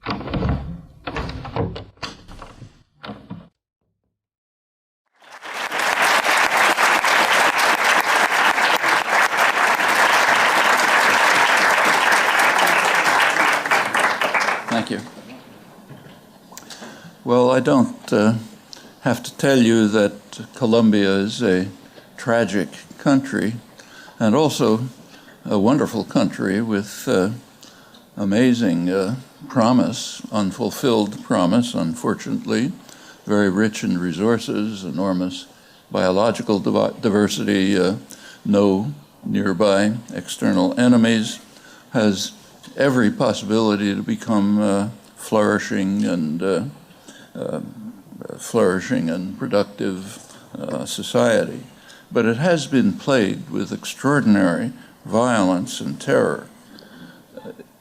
Thank you. Well, I don't have to tell you that Colombia is a tragic country and also a wonderful country with amazing promise, unfulfilled promise, unfortunately, very rich in resources, enormous biological diversity, no nearby external enemies, has every possibility to become flourishing and productive society. But it has been plagued with extraordinary violence and terror.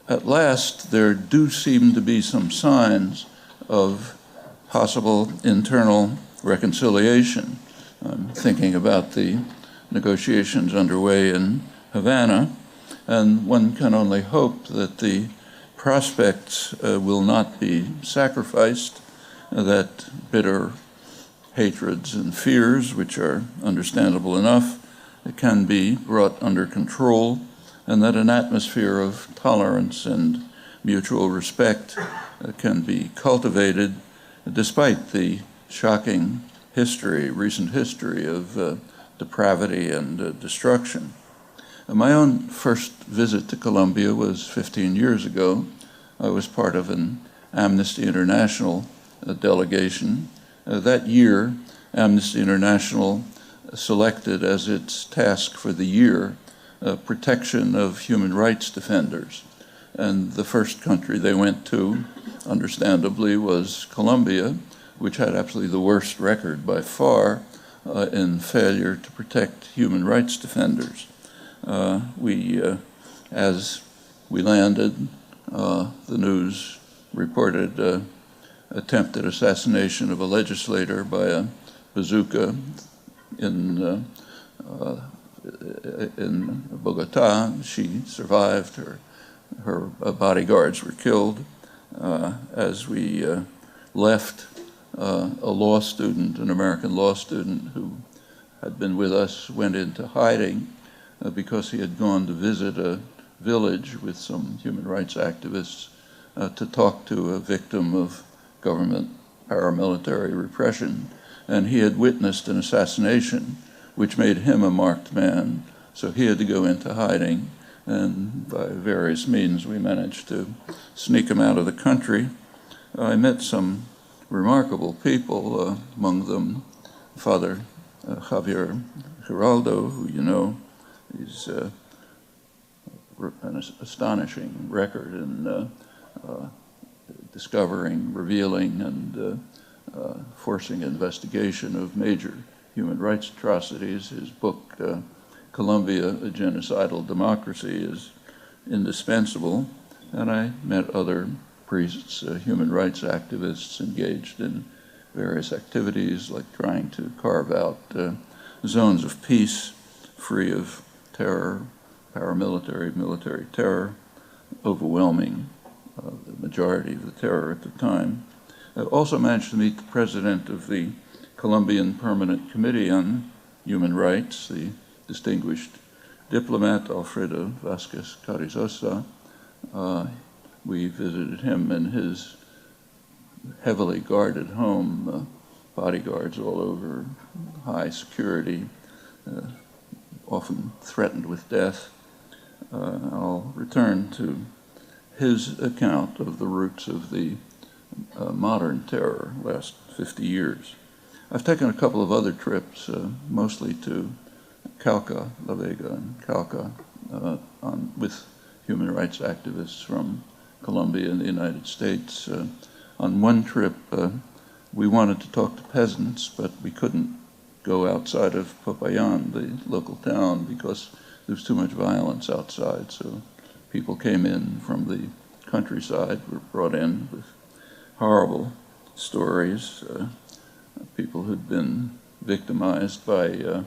At last, there do seem to be some signs of possible internal reconciliation. I'm thinking about the negotiations underway in Havana, and one can only hope that the prospects will not be sacrificed, that bitter hatreds and fears, which are understandable enough, can be brought under control, and that an atmosphere of tolerance and mutual respect can be cultivated despite the shocking recent history of depravity and destruction. My own first visit to Colombia was 15 years ago. I was part of an Amnesty International delegation. That year, Amnesty International selected as its task for the year protection of human rights defenders. And the first country they went to, understandably, was Colombia, which had absolutely the worst record by far in failure to protect human rights defenders. As we landed, the news reported attempted assassination of a legislator by a bazooka in Bogota. She survived. Her bodyguards were killed. As we left, a law student, an American law student who had been with us, went into hiding because he had gone to visit a village with some human rights activists to talk to a victim of government paramilitary repression. And he had witnessed an assassination which made him a marked man. So he had to go into hiding, and by various means we managed to sneak him out of the country. I met some remarkable people, among them Father Javier Giraldo, who you know. He's an astonishing record in discovering, revealing, and forcing investigation of major human rights atrocities. His book, Colombia, A Genocidal Democracy, is indispensable. And I met other priests, human rights activists engaged in various activities like trying to carve out zones of peace free of terror, paramilitary, military terror, overwhelming the majority of the terror at the time. I also managed to meet the president of the Colombian Permanent Committee on Human Rights, the distinguished diplomat Alfredo Vasquez Carrizosa. We visited him in his heavily guarded home, bodyguards all over, high security, often threatened with death. I'll return to his account of the roots of the modern terror last 50 years. I've taken a couple of other trips, mostly to Cauca, La Vega and Cauca, with human rights activists from Colombia and the United States. On one trip, we wanted to talk to peasants, but we couldn't go outside of Popayan, the local town, because there was too much violence outside. So people came in from the countryside, were brought in with horrible stories. People who'd been victimized by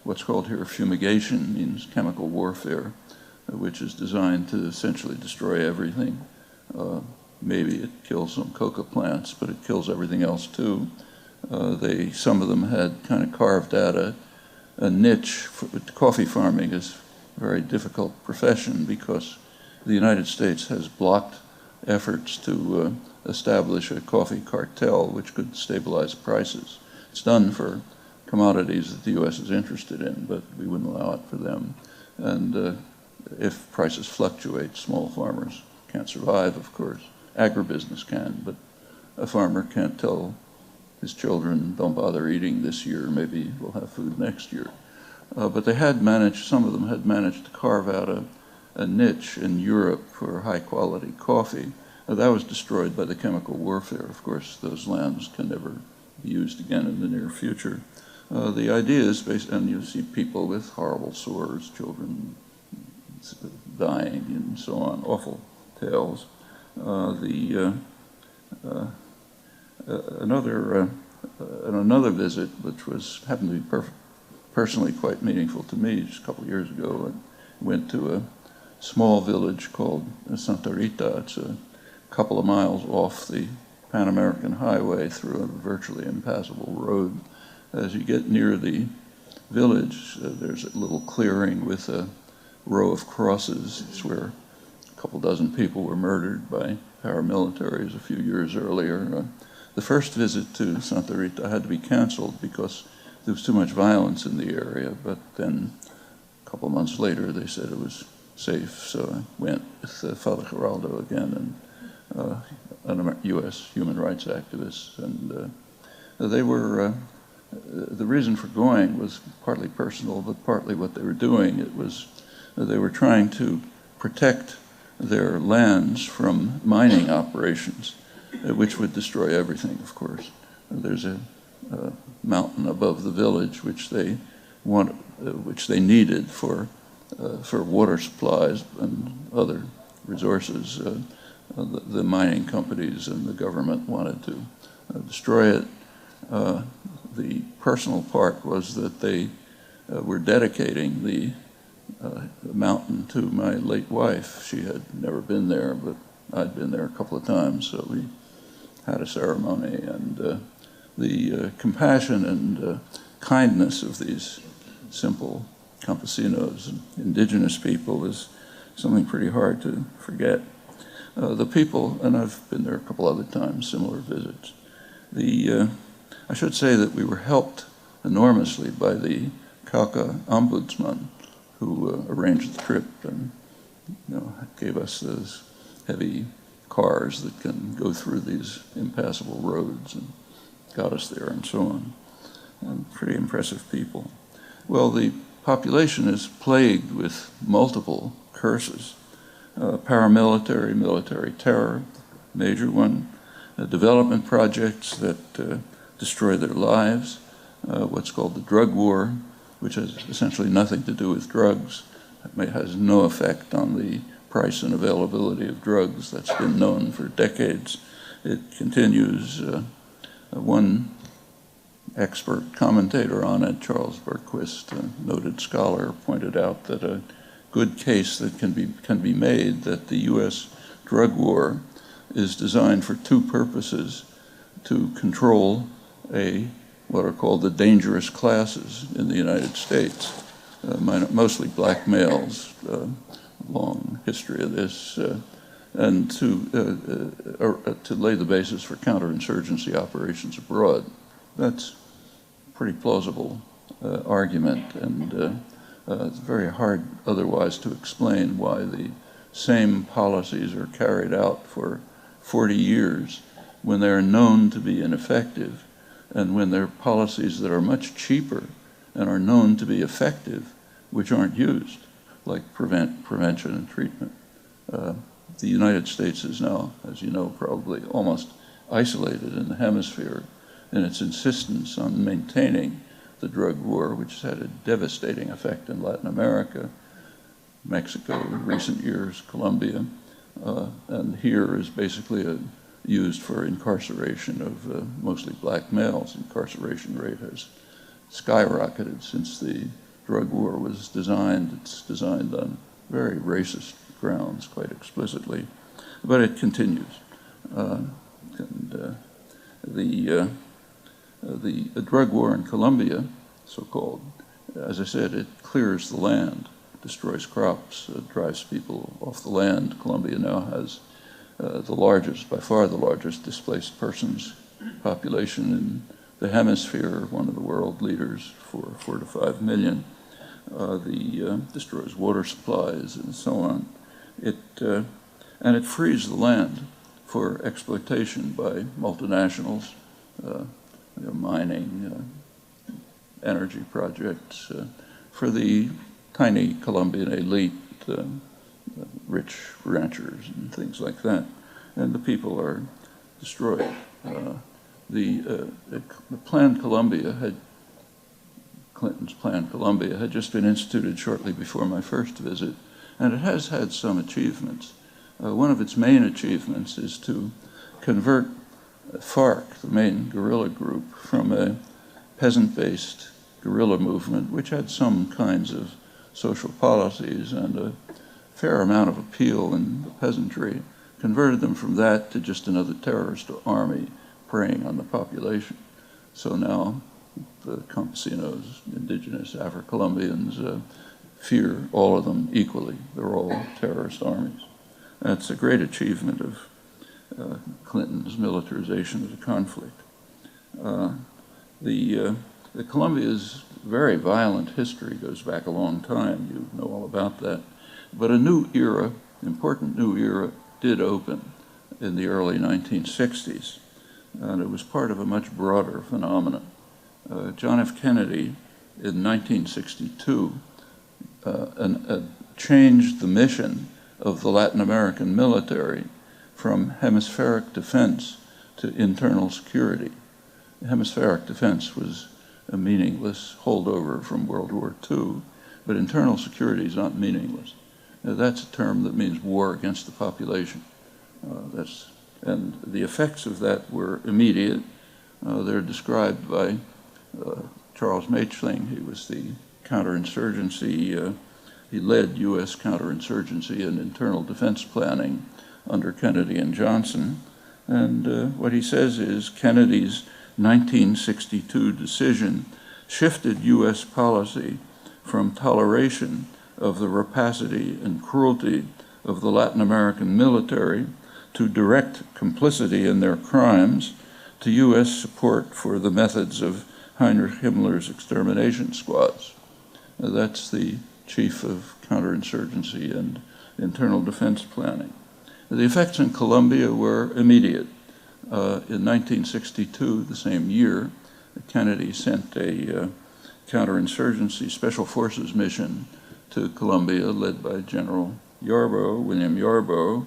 what's called here fumigation, means chemical warfare, which is designed to essentially destroy everything, maybe it kills some coca plants, but it kills everything else too. Some of them had kind of carved out a niche. Coffee farming is a very difficult profession because the United States has blocked efforts to establish a coffee cartel which could stabilize prices. It's done for commodities that the U.S. is interested in, but we wouldn't allow it for them. And if prices fluctuate, small farmers can't survive, of course. Agribusiness can, but a farmer can't tell his children, don't bother eating this year, maybe we'll have food next year. But they had managed, some of them had managed to carve out a niche in Europe for high-quality coffee. That was destroyed by the chemical warfare. Of course, those lands can never be used again in the near future. The idea is based, and you see people with horrible sores, children dying, and so on, awful tales. Another visit, which happened to be personally quite meaningful to me, just a couple of years ago, I went to a small village called Santa Rita. It's a couple of miles off the Pan American Highway through a virtually impassable road. As you get near the village, there's a little clearing with a row of crosses. It's where a couple dozen people were murdered by paramilitaries a few years earlier. The first visit to Santa Rita had to be canceled because there was too much violence in the area, but then a couple months later they said it was safe, so I went with Father Geraldo again and an U.S. human rights activist, and they were, the reason for going was partly personal, but partly what they were doing. It was, they were trying to protect their lands from mining operations, which would destroy everything, of course. There's a mountain above the village which they needed for water supplies and other resources. The mining companies and the government wanted to destroy it. The personal part was that they were dedicating the mountain to my late wife. She had never been there, but I'd been there a couple of times, so we had a ceremony, and the compassion and kindness of these simple campesinos and indigenous people is something pretty hard to forget. The people, and I've been there a couple other times, similar visits. I should say that we were helped enormously by the Cauca ombudsman who arranged the trip and gave us those heavy cars that can go through these impassable roads and got us there and so on. And pretty impressive people. Well, the population is plagued with multiple curses. Paramilitary, military terror, major one. Development projects that destroy their lives. What's called the drug war, which has essentially nothing to do with drugs. It has no effect on the price and availability of drugs. That's been known for decades. It continues. One expert commentator on it, Charles Berquist, a noted scholar, pointed out that a good case that can be made that the U.S. drug war is designed for two purposes: to control what are called the dangerous classes in the United States, mostly black males, long history of this, and to lay the basis for counterinsurgency operations abroad. That's a pretty plausible argument, and it's very hard otherwise to explain why the same policies are carried out for 40 years when they're known to be ineffective, and when they're policies that are much cheaper and are known to be effective, which aren't used, like prevention and treatment. The United States is now, as you know, probably almost isolated in the hemisphere in its insistence on maintaining the drug war, which has had a devastating effect in Latin America, Mexico in recent years, Colombia, and here is basically used for incarceration of mostly black males. Incarceration rate has skyrocketed since the drug war was designed. It's designed on very racist grounds, quite explicitly, but it continues. And the drug war in Colombia, so-called, as I said, it clears the land, destroys crops, drives people off the land. Colombia now has the largest, by far the largest displaced persons population in the hemisphere, one of the world leaders, for 4 to 5 million. Destroys water supplies and so on. And it frees the land for exploitation by multinationals, mining, energy projects, for the tiny Colombian elite, rich ranchers and things like that. And the people are destroyed. The Plan Colombia Clinton's Plan Colombia had just been instituted shortly before my first visit, and it has had some achievements. One of its main achievements is to convert FARC, the main guerrilla group, from a peasant-based guerrilla movement, which had some kinds of social policies and a fair amount of appeal in the peasantry, converted them from that to just another terrorist army preying on the population. So now the campesinos, indigenous Afro-Colombians, fear all of them equally. They're all terrorist armies. That's a great achievement of Clinton's militarization of the conflict. Colombia's very violent history goes back a long time. You know all about that. But a new era, important new era, did open in the early 1960s, and it was part of a much broader phenomenon. John F. Kennedy, in 1962, changed the mission of the Latin American military from hemispheric defense to internal security. Hemispheric defense was a meaningless holdover from World War II, but internal security is not meaningless. Now, that's a term that means war against the population. And the effects of that were immediate. They're described by Charles Machling. He was the counterinsurgency, he led U.S. counterinsurgency and internal defense planning under Kennedy and Johnson. And what he says is Kennedy's 1962 decision shifted U.S. policy from toleration of the rapacity and cruelty of the Latin American military to direct complicity in their crimes, to U.S. support for the methods of Heinrich Himmler's extermination squads. That's the chief of counterinsurgency and internal defense planning. The effects in Colombia were immediate. In 1962, the same year, Kennedy sent a counterinsurgency special forces mission to Colombia, led by General William Yarborough,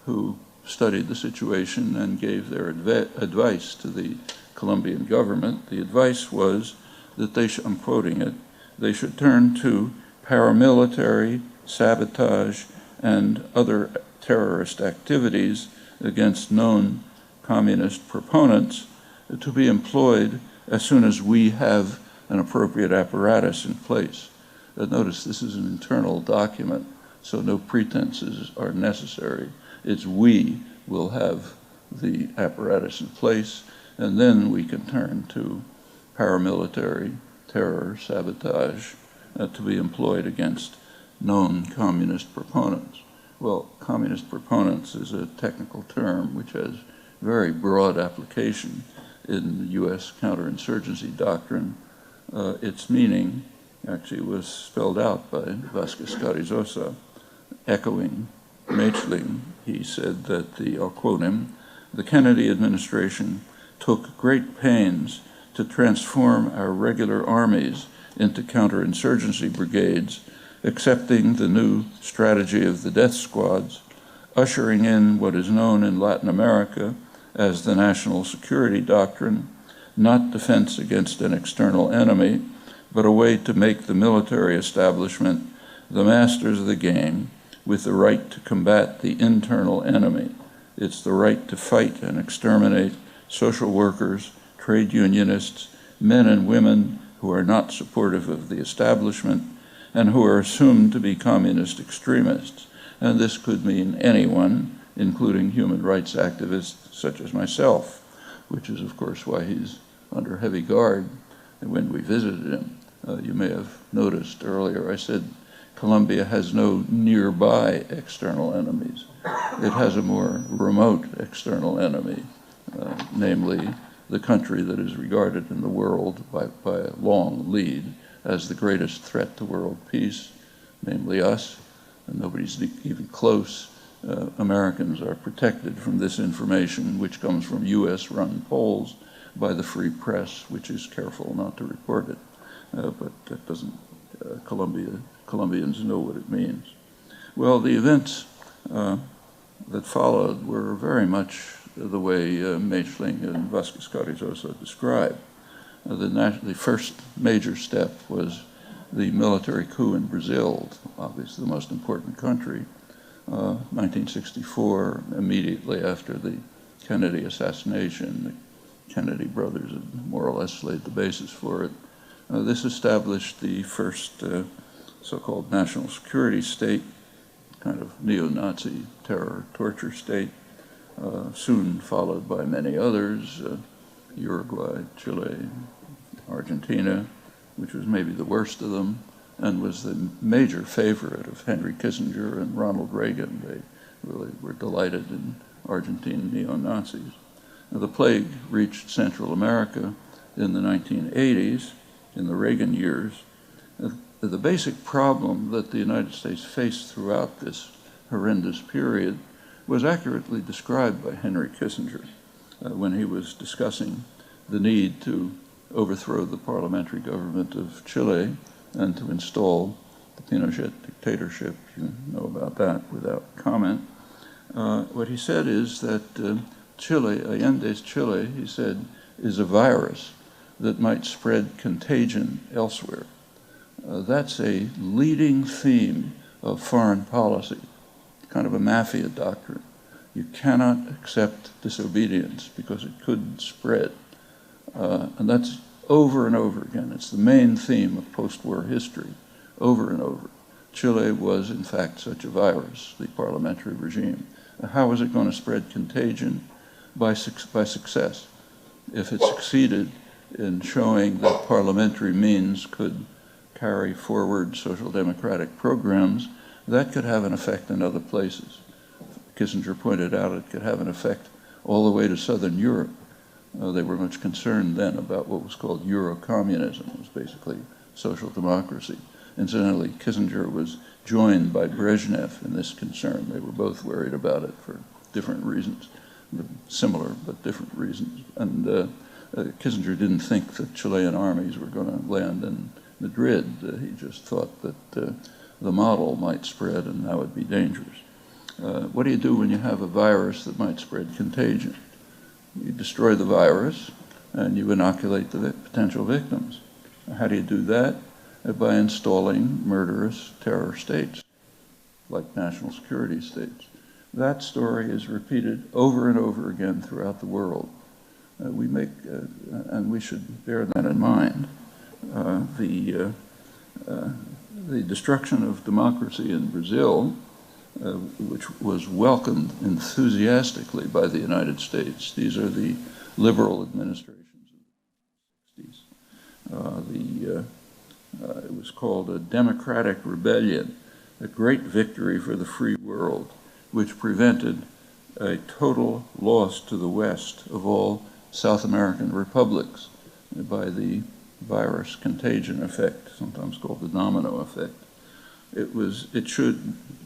who studied the situation and gave their advice to the Colombian government. The advice was that I'm quoting it, they should turn to paramilitary, sabotage, and other terrorist activities against known communist proponents to be employed as soon as we have an appropriate apparatus in place. Notice this is an internal document, so no pretenses are necessary. It's we will have the apparatus in place, and then we can turn to paramilitary, terror, sabotage, to be employed against known communist proponents. Well, communist proponents is a technical term which has very broad application in the U.S. counterinsurgency doctrine. Its meaning actually was spelled out by Vasquez Carrizosa, echoing Machling. He said that I'll quote him, the Kennedy administration took great pains to transform our regular armies into counterinsurgency brigades, accepting the new strategy of the death squads, ushering in what is known in Latin America as the national security doctrine, not defense against an external enemy, but a way to make the military establishment the masters of the game with the right to combat the internal enemy. It's the right to fight and exterminate social workers, trade unionists, men and women who are not supportive of the establishment and who are assumed to be communist extremists. And this could mean anyone including human rights activists such as myself, which is, of course, why he's under heavy guard. And when we visited him, you may have noticed earlier, I said Colombia has no nearby external enemies. It has a more remote external enemy, namely the country that is regarded in the world by a long lead as the greatest threat to world peace, namely us, and nobody's even close. Americans are protected from this information, which comes from US-run polls by the free press, which is careful not to report it. But that doesn't, Colombians know what it means. Well, the events that followed were very much the way Maechling and Vasquez Carrizosa described. The first major step was the military coup in Brazil, obviously the most important country, 1964, immediately after the Kennedy assassination. The Kennedy brothers had more or less laid the basis for it. This established the first so-called national security state, kind of neo-Nazi terror torture state, soon followed by many others, Uruguay, Chile, Argentina, which was maybe the worst of them, and was the major favorite of Henry Kissinger and Ronald Reagan. They really were delighted in Argentine neo-Nazis. Now, the plague reached Central America in the 1980s, in the Reagan years. The basic problem that the United States faced throughout this horrendous period was accurately described by Henry Kissinger when he was discussing the need to overthrow the parliamentary government of Chile and to install the Pinochet dictatorship. You know about that without comment. What he said is that Chile, Allende's Chile, he said, is a virus that might spread contagion elsewhere. That's a leading theme of foreign policy, kind of a mafia doctrine. You cannot accept disobedience because it could spread. And that's over and over again. It's the main theme of post-war history, over and over. Chile was, in fact, such a virus, the parliamentary regime. How was it going to spread contagion? By success. If it succeeded in showing that parliamentary means could carry forward social democratic programs, that could have an effect in other places. Kissinger pointed out it could have an effect all the way to Southern Europe. They were much concerned then about what was called Euro-communism. It was basically social democracy. Incidentally, Kissinger was joined by Brezhnev in this concern. They were both worried about it for different reasons, similar but different reasons. And Kissinger didn't think that Chilean armies were going to land in Madrid. He just thought that the model might spread and that would be dangerous. What do you do when you have a virus that might spread contagion? You destroy the virus and you inoculate the potential victims. How do you do that? By installing murderous terror states, like national security states. That story is repeated over and over again throughout the world. And we should bear that in mind. The destruction of democracy in Brazil, which was welcomed enthusiastically by the United States. These are the liberal administrations of the 60s. It was called a democratic rebellion, a great victory for the free world, which prevented a total loss to the West of all South American republics by the virus contagion effect, sometimes called the domino effect.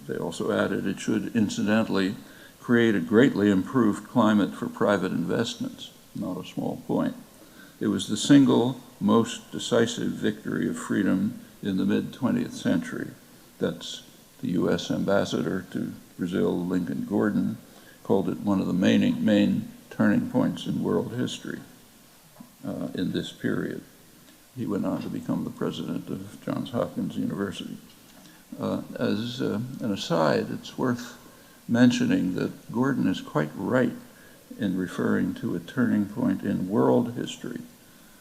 They also added, it should incidentally create a greatly improved climate for private investments, not a small point. It was the single most decisive victory of freedom in the mid-20th century. That's the US ambassador to Brazil, Lincoln Gordon, called it one of the main turning points in world history in this period. He went on to become the president of Johns Hopkins University. As an aside, it's worth mentioning that Gordon is quite right in referring to a turning point in world history.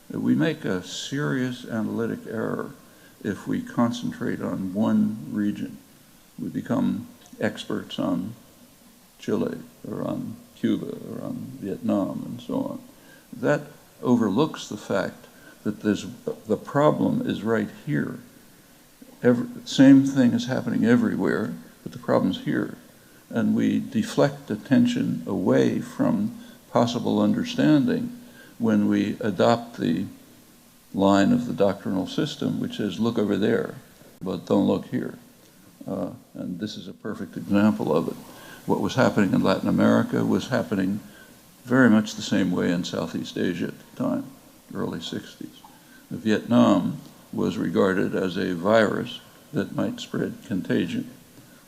We make a serious analytic error if we concentrate on one region. We become experts on Chile or on Cuba or on Vietnam and so on. That overlooks the fact that the problem is right here. Same thing is happening everywhere, but the problem's here. And we deflect attention away from possible understanding when we adopt the line of the doctrinal system, which says, look over there, but don't look here. And this is a perfect example of it. What was happening in Latin America was happening very much the same way in Southeast Asia at the time, early 60s. Vietnam was regarded as a virus that might spread contagion.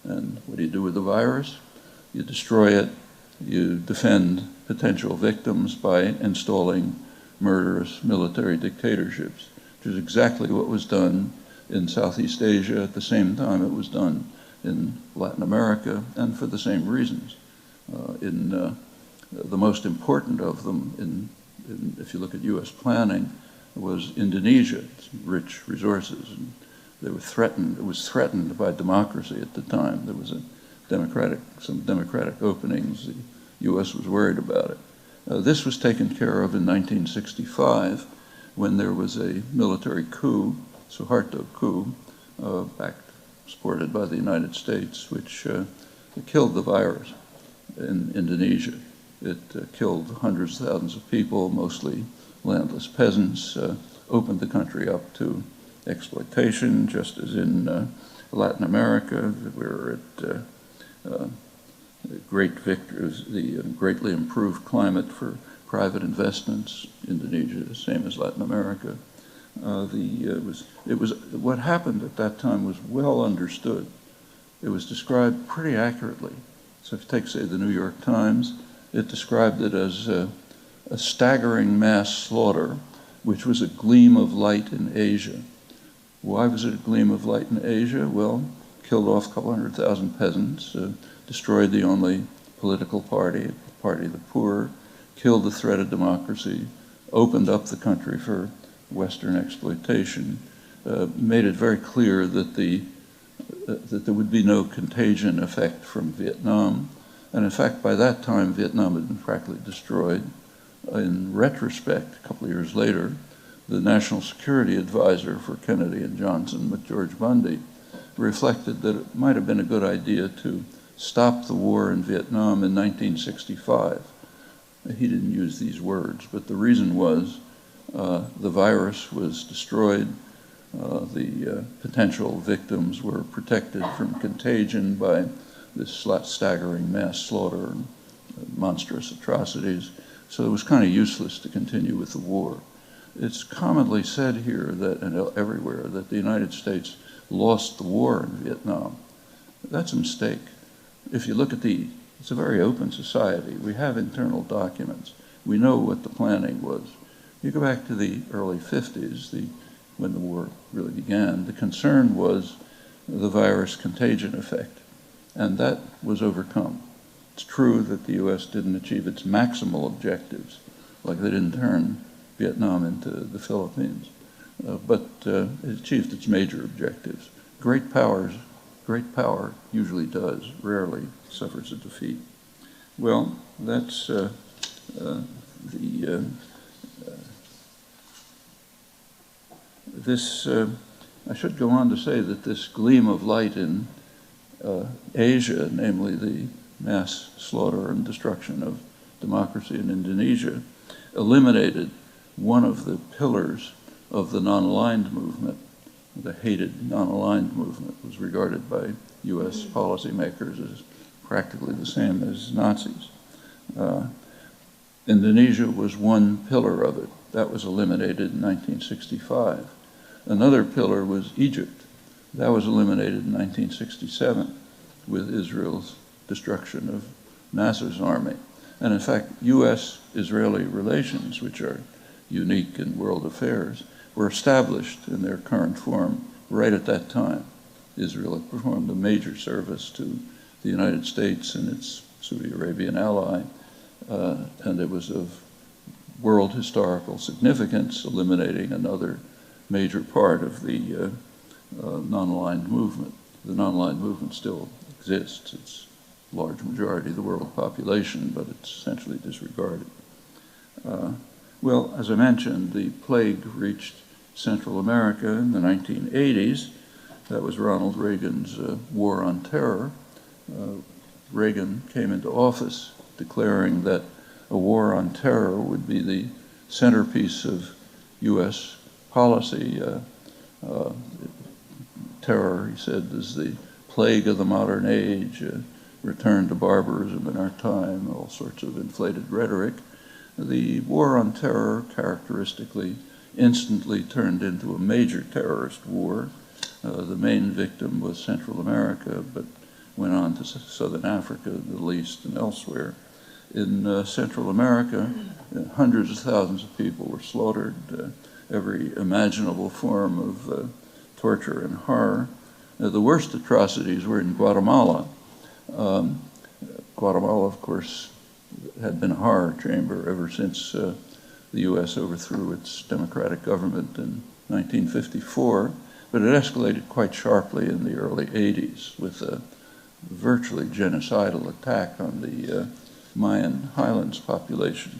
And what do you do with the virus? You destroy it. You defend potential victims by installing murderous military dictatorships, which is exactly what was done in Southeast Asia at the same time it was done in Latin America, and for the same reasons. The most important of them, if you look at U.S. planning, was Indonesia. It's rich resources, and they were threatened. It was threatened by democracy at the time. There was some democratic openings. The U.S. was worried about it. This was taken care of in 1965 when there was a military coup, Suharto coup, supported by the United States, which killed the virus in Indonesia. It killed hundreds of thousands of people, mostly landless peasants, opened the country up to exploitation, just as in Latin America, where the greatly improved climate for private investments. Indonesia, the same as Latin America. What happened at that time was well understood. It was described pretty accurately. So if you take, say, the New York Times, it described it as a staggering mass slaughter, which was a gleam of light in Asia. Why was it a gleam of light in Asia? Well, killed off a couple 100,000 peasants, destroyed the only political party, the party of the poor, killed the threat of democracy, opened up the country for Western exploitation, made it very clear that that there would be no contagion effect from Vietnam. And in fact, by that time, Vietnam had been practically destroyed. In retrospect, a couple of years later, the National Security Advisor for Kennedy and Johnson, McGeorge Bundy, reflected that it might have been a good idea to stop the war in Vietnam in 1965. He didn't use these words, but the reason was the virus was destroyed. The potential victims were protected from contagion by this staggering mass slaughter and monstrous atrocities. So it was kind of useless to continue with the war. It's commonly said here that, and everywhere, that the United States lost the war in Vietnam. That's a mistake. If you look at it's a very open society. We have internal documents. We know what the planning was. You go back to the early 50s, when the war really began, the concern was the virus contagion effect, and that was overcome. It's true that the U.S. didn't achieve its maximal objectives, like they didn't turn Vietnam into the Philippines, but it achieved its major objectives. Great power usually does, rarely suffers a defeat. Well, that's I should go on to say that this gleam of light in Asia, namely the mass slaughter and destruction of democracy in Indonesia, eliminated one of the pillars of the non-aligned movement. The hated non-aligned movement was regarded by U.S. policymakers as practically the same as Nazis. Indonesia was one pillar of it. That was eliminated in 1965. Another pillar was Egypt. That was eliminated in 1967 with Israel's destruction of Nasser's army. And in fact, U.S.-Israeli relations, which are unique in world affairs, were established in their current form right at that time. Israel had performed a major service to the United States and its Saudi Arabian ally, and it was of world historical significance, eliminating another major part of the non-aligned movement. The non-aligned movement still exists. It's large majority of the world population, but it's essentially disregarded. Well, as I mentioned, the plague reached Central America in the 1980s. That was Ronald Reagan's war on terror. Reagan came into office declaring that a war on terror would be the centerpiece of U.S. policy. Terror, he said, is the plague of the modern age, return to barbarism in our time, all sorts of inflated rhetoric. The war on terror characteristically instantly turned into a major terrorist war. The main victim was Central America, but went on to Southern Africa, the Middle East, and elsewhere. In Central America, hundreds of thousands of people were slaughtered, every imaginable form of torture and horror. The worst atrocities were in Guatemala. Guatemala, of course, had been a horror chamber ever since the U.S. overthrew its democratic government in 1954, but it escalated quite sharply in the early 80s with a virtually genocidal attack on the Mayan highlands population.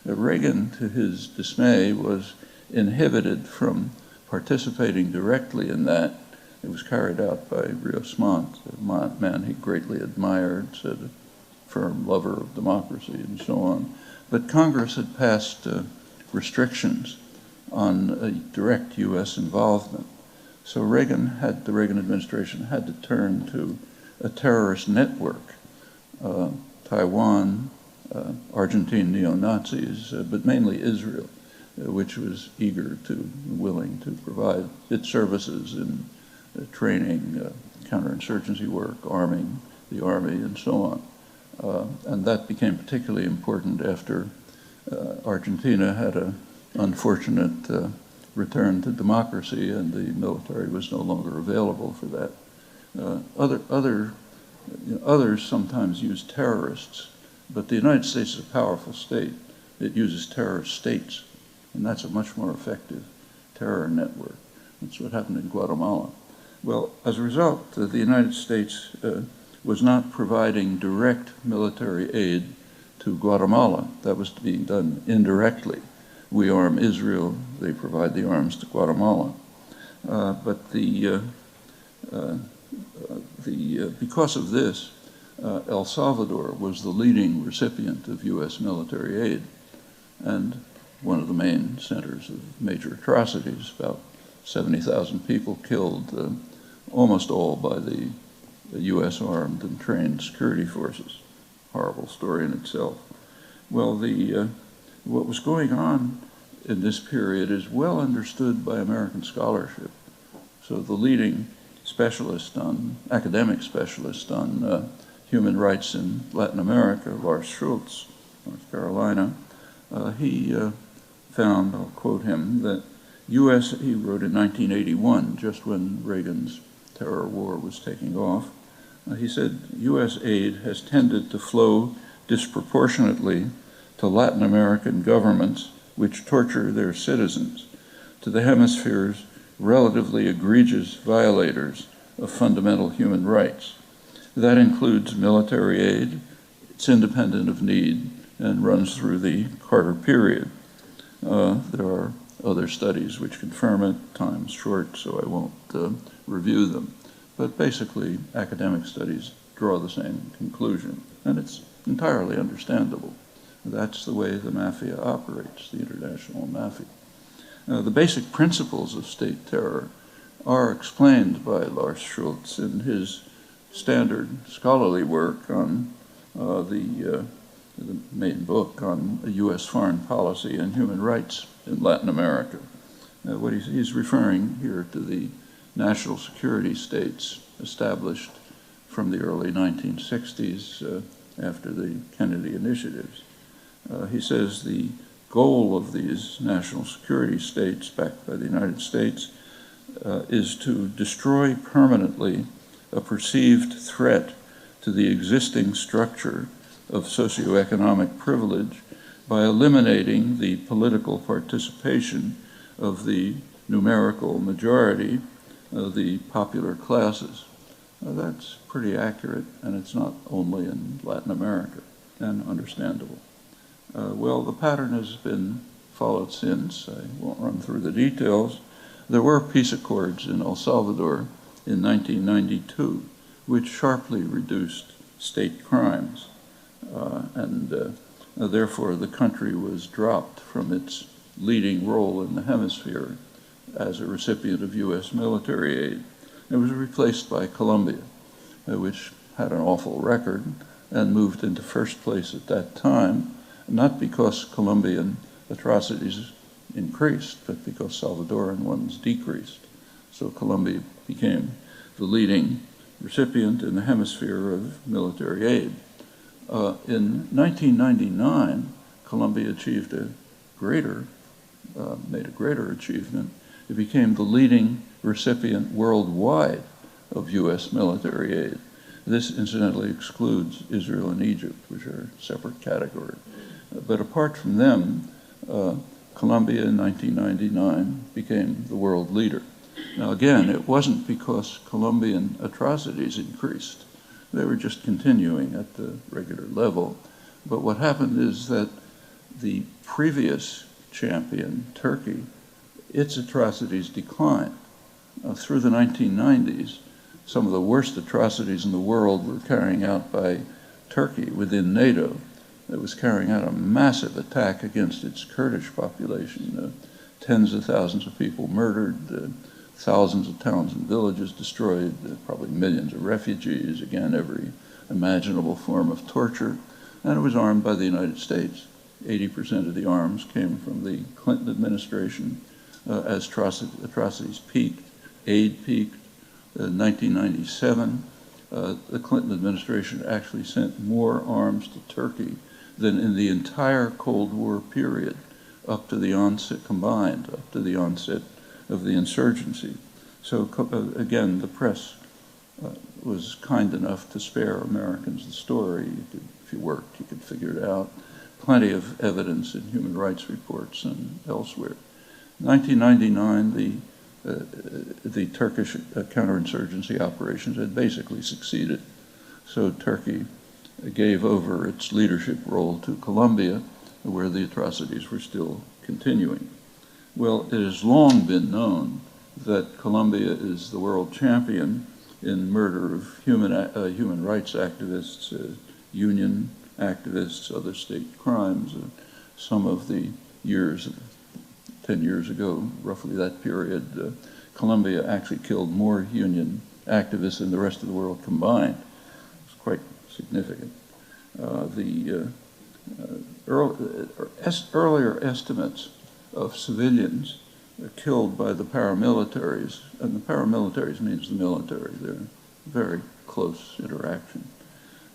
Reagan, to his dismay, was inhibited from participating directly in that. It was carried out by Rios Montt, a man he greatly admired, said a firm lover of democracy and so on. But Congress had passed restrictions on direct U.S. involvement. So the Reagan administration had to turn to a terrorist network, Taiwan, Argentine neo-Nazis, but mainly Israel, which was willing to provide its services in training, counterinsurgency work, arming the army, and so on. And that became particularly important after Argentina had an unfortunate return to democracy, and the military was no longer available for that. Others sometimes use terrorists, but the United States is a powerful state. It uses terrorist states, and that's a much more effective terror network. That's what happened in Guatemala. Well, as a result, the United States was not providing direct military aid to Guatemala. That was being done indirectly. We arm Israel, they provide the arms to Guatemala. But because of this, El Salvador was the leading recipient of U.S. military aid and one of the main centers of major atrocities. About 70,000 people killed, almost all by the U.S. armed and trained security forces. Horrible story in itself. Well, what was going on in this period is well understood by American scholarship. So the leading academic specialist on human rights in Latin America, Lars Schultz, North Carolina, he found, I'll quote him, that he wrote in 1981, just when Reagan's terror war was taking off, he said, U.S. aid has tended to flow disproportionately to Latin American governments which torture their citizens, to the hemisphere's relatively egregious violators of fundamental human rights. That includes military aid. It's independent of need and runs through the Carter period. There are other studies which confirm it. Time's short, so I won't review them. But basically, academic studies draw the same conclusion, and it's entirely understandable. That's the way the mafia operates, the international mafia. The basic principles of state terror are explained by Lars Schultz in his standard scholarly work on the main book on U.S. foreign policy and human rights in Latin America. What he's referring here to the national security states established from the early 1960s after the Kennedy initiatives. He says the goal of these national security states backed by the United States is to destroy permanently a perceived threat to the existing structure of socioeconomic privilege by eliminating the political participation of the numerical majority of the popular classes. That's pretty accurate, and it's not only in Latin America, and understandable. Well, the pattern has been followed since. I won't run through the details. There were peace accords in El Salvador in 1992, which sharply reduced state crimes, and therefore the country was dropped from its leading role in the hemisphere as a recipient of U.S. military aid. It was replaced by Colombia, which had an awful record and moved into first place at that time, not because Colombian atrocities increased, but because Salvadoran ones decreased. So Colombia became the leading recipient in the hemisphere of military aid. In 1999, Colombia achieved made a greater achievement. It became the leading recipient worldwide of U.S. military aid. This incidentally excludes Israel and Egypt, which are a separate category. But apart from them, Colombia in 1999 became the world leader. Now again, it wasn't because Colombian atrocities increased. They were just continuing at the regular level. But what happened is that the previous champion, Turkey, its atrocities declined. Through the 1990s, some of the worst atrocities in the world were carrying out by Turkey within NATO. It was carrying out a massive attack against its Kurdish population. Tens of thousands of people murdered, thousands of towns and villages destroyed, probably millions of refugees, again, every imaginable form of torture, and it was armed by the United States. 80% of the arms came from the Clinton administration as atrocities peaked, aid peaked. In 1997, the Clinton administration actually sent more arms to Turkey than in the entire Cold War period, up to the onset, combined, up to the onset of the insurgency. So again, the press was kind enough to spare Americans the story. If you worked, you could figure it out. Plenty of evidence in human rights reports and elsewhere. 1999, the Turkish counterinsurgency operations had basically succeeded. So Turkey gave over its leadership role to Colombia, where the atrocities were still continuing. Well, it has long been known that Colombia is the world champion in murder of human rights activists, union activists, other state crimes. Some of the years, 10 years ago, roughly that period, Colombia actually killed more union activists than the rest of the world combined. It's quite significant. The earlier estimates of civilians killed by the paramilitaries, and the paramilitaries means the military, they're very close interaction.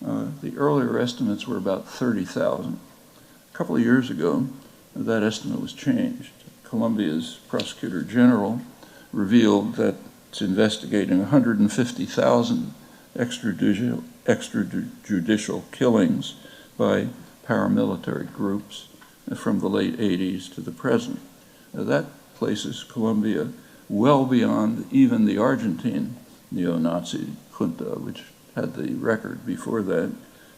The earlier estimates were about 30,000. A couple of years ago, that estimate was changed. Colombia's prosecutor general revealed that it's investigating 150,000 extrajudicial killings by paramilitary groups from the late 80s to the present. That places Colombia well beyond even the Argentine neo-Nazi junta, which had the record before that,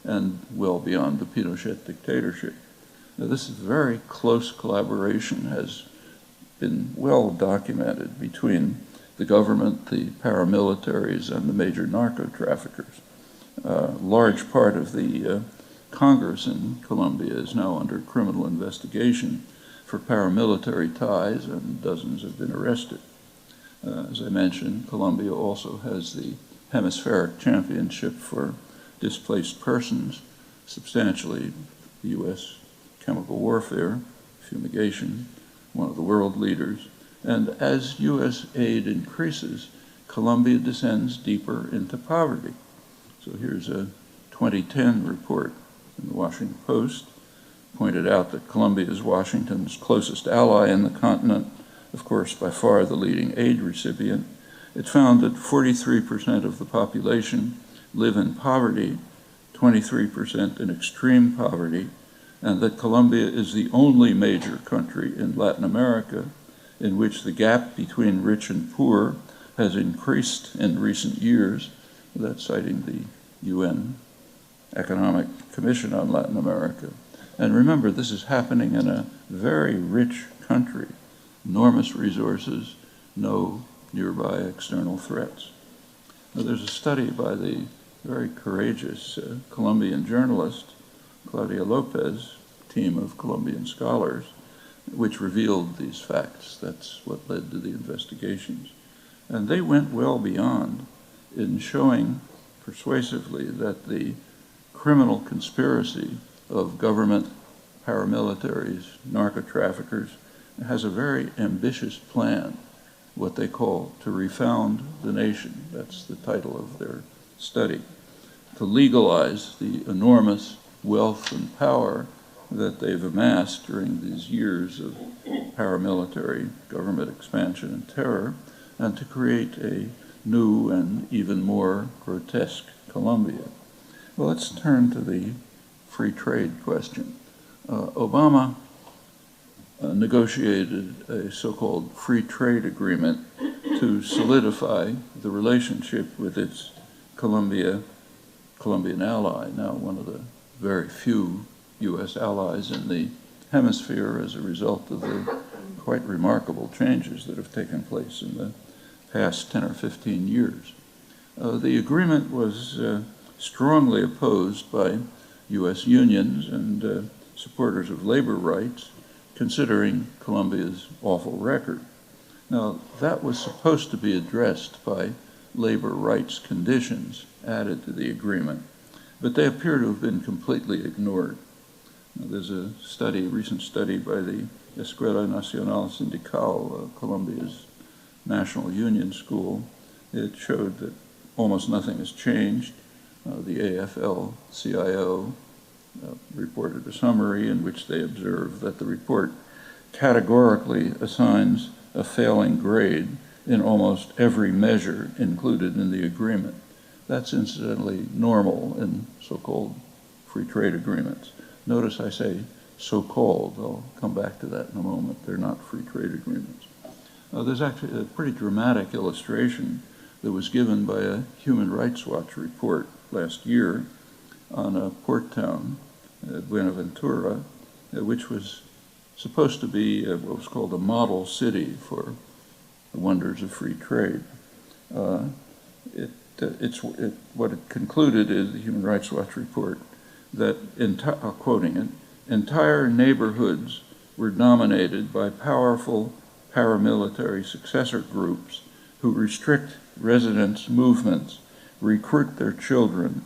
and well beyond the Pinochet dictatorship. Now, this very close collaboration has been well documented between the government, the paramilitaries, and the major narco-traffickers. Large part of the Congress in Colombia is now under criminal investigation for paramilitary ties, and dozens have been arrested. As I mentioned, Colombia also has the hemispheric championship for displaced persons, substantially the U.S. chemical warfare, fumigation, one of the world leaders. And as U.S. aid increases, Colombia descends deeper into poverty. So here's a 2010 report in the Washington Post, pointed out that Colombia is Washington's closest ally in the continent, of course, by far the leading aid recipient. It found that 43% of the population live in poverty, 23% in extreme poverty, and that Colombia is the only major country in Latin America in which the gap between rich and poor has increased in recent years, That's citing the UN Economic Commission on Latin America. And remember, this is happening in a very rich country, enormous resources, no nearby external threats. Now, there's a study by the very courageous Colombian journalist, Claudia Lopez, team of Colombian scholars, which revealed these facts. That's what led to the investigations. And they went well beyond in showing persuasively that the criminal conspiracy of government paramilitaries, narco-traffickers, has a very ambitious plan, what they call to refound the nation. That's the title of their study. To legalize the enormous wealth and power that they've amassed during these years of paramilitary government expansion and terror, and to create a new and even more grotesque Colombia. Well, let's turn to the free trade question. Obama negotiated a so-called free trade agreement to solidify the relationship with its Colombian ally, now one of the very few U.S. allies in the hemisphere as a result of the quite remarkable changes that have taken place in the past 10 or 15 years. The agreement was strongly opposed by U.S. unions and supporters of labor rights, considering Colombia's awful record. Now, that was supposed to be addressed by labor rights conditions added to the agreement, but they appear to have been completely ignored. Now, there's a recent study by the Escuela Nacional Sindical, Colombia's national union school. It showed that almost nothing has changed. The AFL-CIO reported a summary in which they observed that the report categorically assigns a failing grade in almost every measure included in the agreement. That's incidentally normal in so-called free trade agreements. Notice I say so-called. I'll come back to that in a moment. They're not free trade agreements. There's actually a pretty dramatic illustration that was given by a Human Rights Watch report last year on a port town, Buenaventura, which was supposed to be what was called a model city for the wonders of free trade. What it concluded is the Human Rights Watch report that, quoting it, entire neighborhoods were dominated by powerful paramilitary successor groups who restrict residents' movements, recruit their children,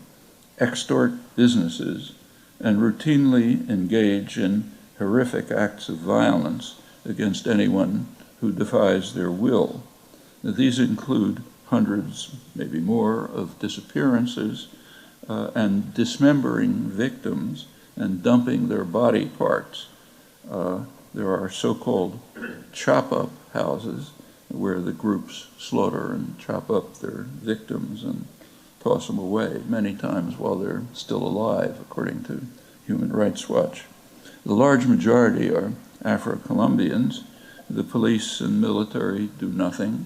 extort businesses, and routinely engage in horrific acts of violence against anyone who defies their will. Now, these include hundreds, maybe more, of disappearances and dismembering victims and dumping their body parts. There are so-called chop-up houses where the groups slaughter and chop up their victims and toss them away, many times while they're still alive, according to Human Rights Watch. The large majority are Afro-Colombians. The police and military do nothing,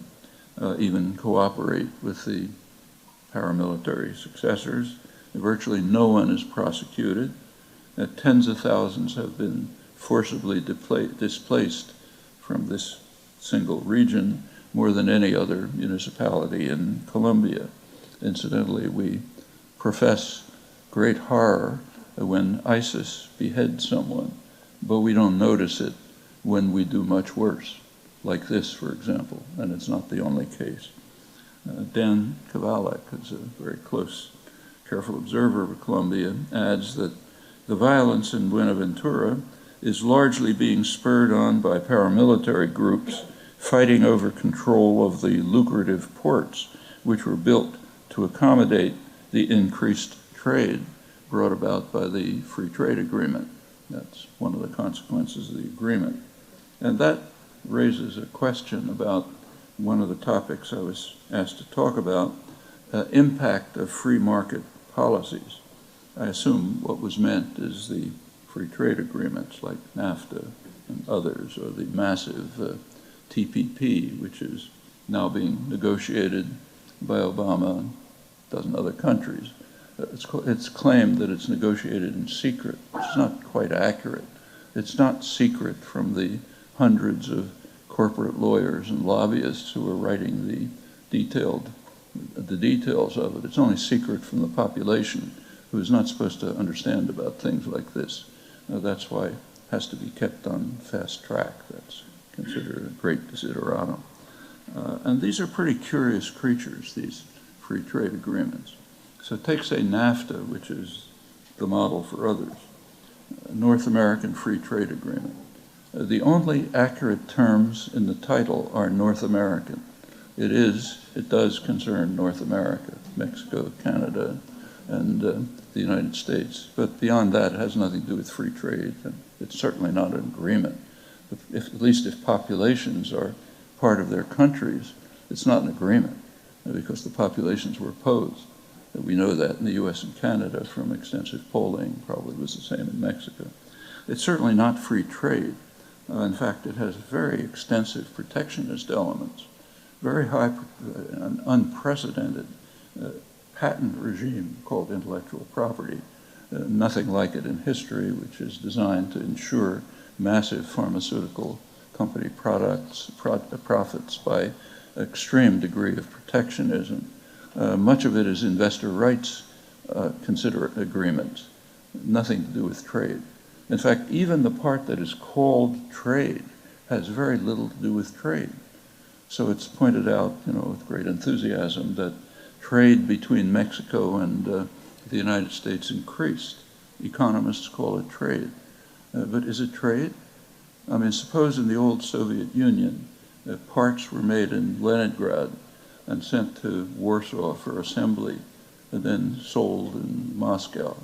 even cooperate with the paramilitary successors. Virtually no one is prosecuted. Tens of thousands have been forcibly displaced from this single region, more than any other municipality in Colombia. Incidentally, we profess great horror when ISIS beheads someone, but we don't notice it when we do much worse, like this, for example, and it's not the only case. Dan Kavalek, who's a very close, careful observer of Colombia, adds that the violence in Buenaventura is largely being spurred on by paramilitary groups fighting over control of the lucrative ports, which were built to accommodate the increased trade brought about by the free trade agreement. That's one of the consequences of the agreement. And that raises a question about one of the topics I was asked to talk about, impact of free market policies. I assume what was meant is the free trade agreements like NAFTA and others, or the massive TPP, which is now being negotiated by Obama dozen other countries. It's claimed that it's negotiated in secret, which is not quite accurate. It's not secret from the hundreds of corporate lawyers and lobbyists who are writing the details of it. It's only secret from the population, who is not supposed to understand about things like this. That's why it has to be kept on fast track. That's considered a great desideratum. And these are pretty curious creatures, these free trade agreements. So take, say, NAFTA, which is the model for others, North American Free Trade Agreement. The only accurate terms in the title are North American. It does concern North America, Mexico, Canada, and the United States. But beyond that, it has nothing to do with free trade. And it's certainly not an agreement. At least if populations are part of their countries, it's not an agreement, because the populations were opposed. We know that in the US and Canada from extensive polling, probably was the same in Mexico. It's certainly not free trade. In fact, it has very extensive protectionist elements, very high, an unprecedented patent regime called intellectual property, nothing like it in history, which is designed to ensure massive pharmaceutical company profits by extreme degree of protectionism. Much of it is investor rights agreements, nothing to do with trade. In fact, even the part that is called trade has very little to do with trade. So it's pointed out, with great enthusiasm, that trade between Mexico and the United States increased. Economists call it trade. But is it trade? I mean, suppose in the old Soviet Union, parts were made in Leningrad and sent to Warsaw for assembly and then sold in Moscow.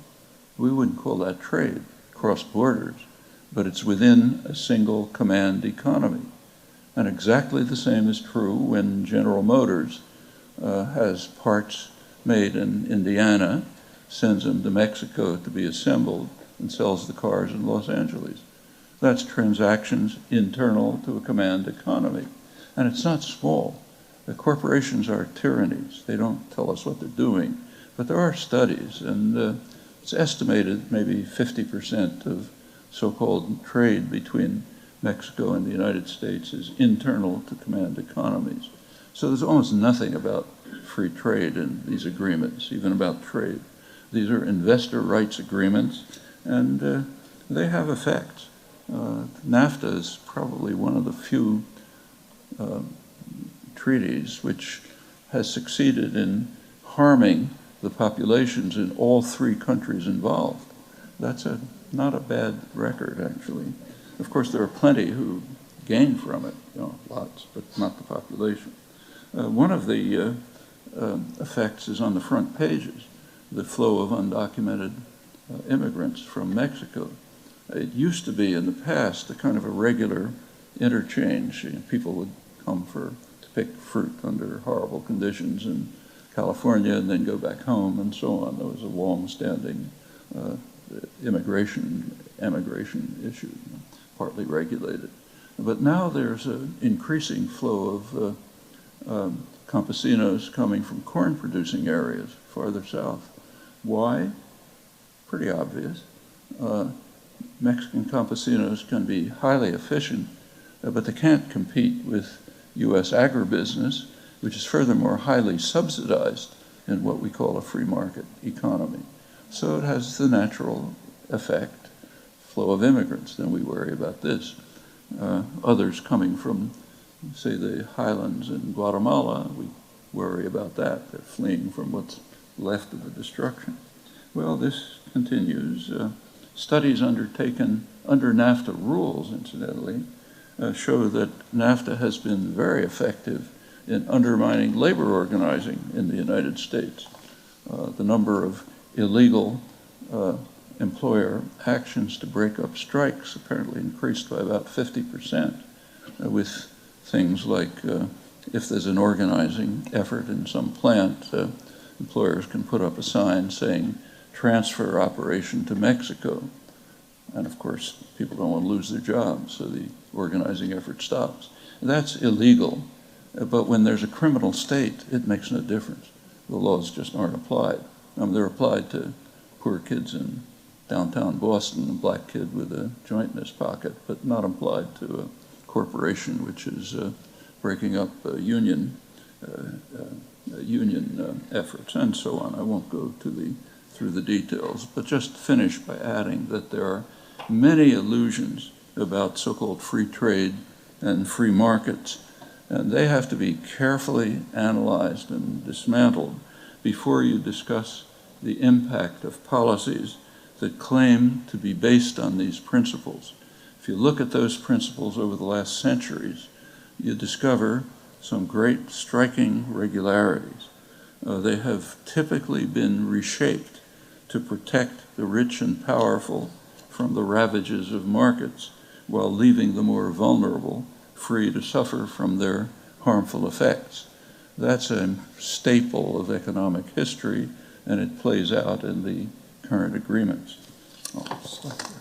We wouldn't call that trade, cross borders, but it's within a single command economy. And exactly the same is true when General Motors has parts made in Indiana, sends them to Mexico to be assembled, and sells the cars in Los Angeles. That's transactions internal to a command economy. And it's not small. The corporations are tyrannies. They don't tell us what they're doing. But there are studies, and it's estimated maybe 50% of so-called trade between Mexico and the United States is internal to command economies. So there's almost nothing about free trade in these agreements, even about trade. These are investor rights agreements, and they have effects. NAFTA is probably one of the few treaties which has succeeded in harming the populations in all three countries involved. That's not a bad record, actually. Of course, there are plenty who gain from it, lots, but not the population. One of the effects is on the front pages, the flow of undocumented immigrants from Mexico. It used to be in the past a kind of a regular interchange. People would come to pick fruit under horrible conditions in California and then go back home and so on. There was a long-standing emigration issue, partly regulated. But now there's an increasing flow of campesinos coming from corn-producing areas farther south. Why? Pretty obvious. Mexican campesinos can be highly efficient, but they can't compete with U.S. agribusiness, which is furthermore highly subsidized in what we call a free market economy. So it has the natural effect, flow of immigrants. Then we worry about this. Others coming from, say, the highlands in Guatemala, we worry about that. They're fleeing from what's left of the destruction. Well, this continues. Studies undertaken under NAFTA rules, incidentally, show that NAFTA has been very effective in undermining labor organizing in the United States. The number of illegal employer actions to break up strikes apparently increased by about 50%, with things like if there's an organizing effort in some plant, employers can put up a sign saying, transfer operation to Mexico. And of course, people don't want to lose their jobs, so the organizing effort stops. That's illegal, but when there's a criminal state, it makes no difference. the laws just aren't applied. They're applied to poor kids in downtown Boston, a black kid with a joint in his pocket, but not applied to a corporation which is breaking up union efforts and so on. I won't go through the details, but just finish by adding that there are many illusions about so-called free trade and free markets, and they have to be carefully analyzed and dismantled before you discuss the impact of policies that claim to be based on these principles. If you look at those principles over the last centuries, you discover some great striking regularities. They have typically been reshaped to protect the rich and powerful from the ravages of markets, while leaving the more vulnerable free to suffer from their harmful effects. That's a staple of economic history, and it plays out in the current agreements. I'll stop there.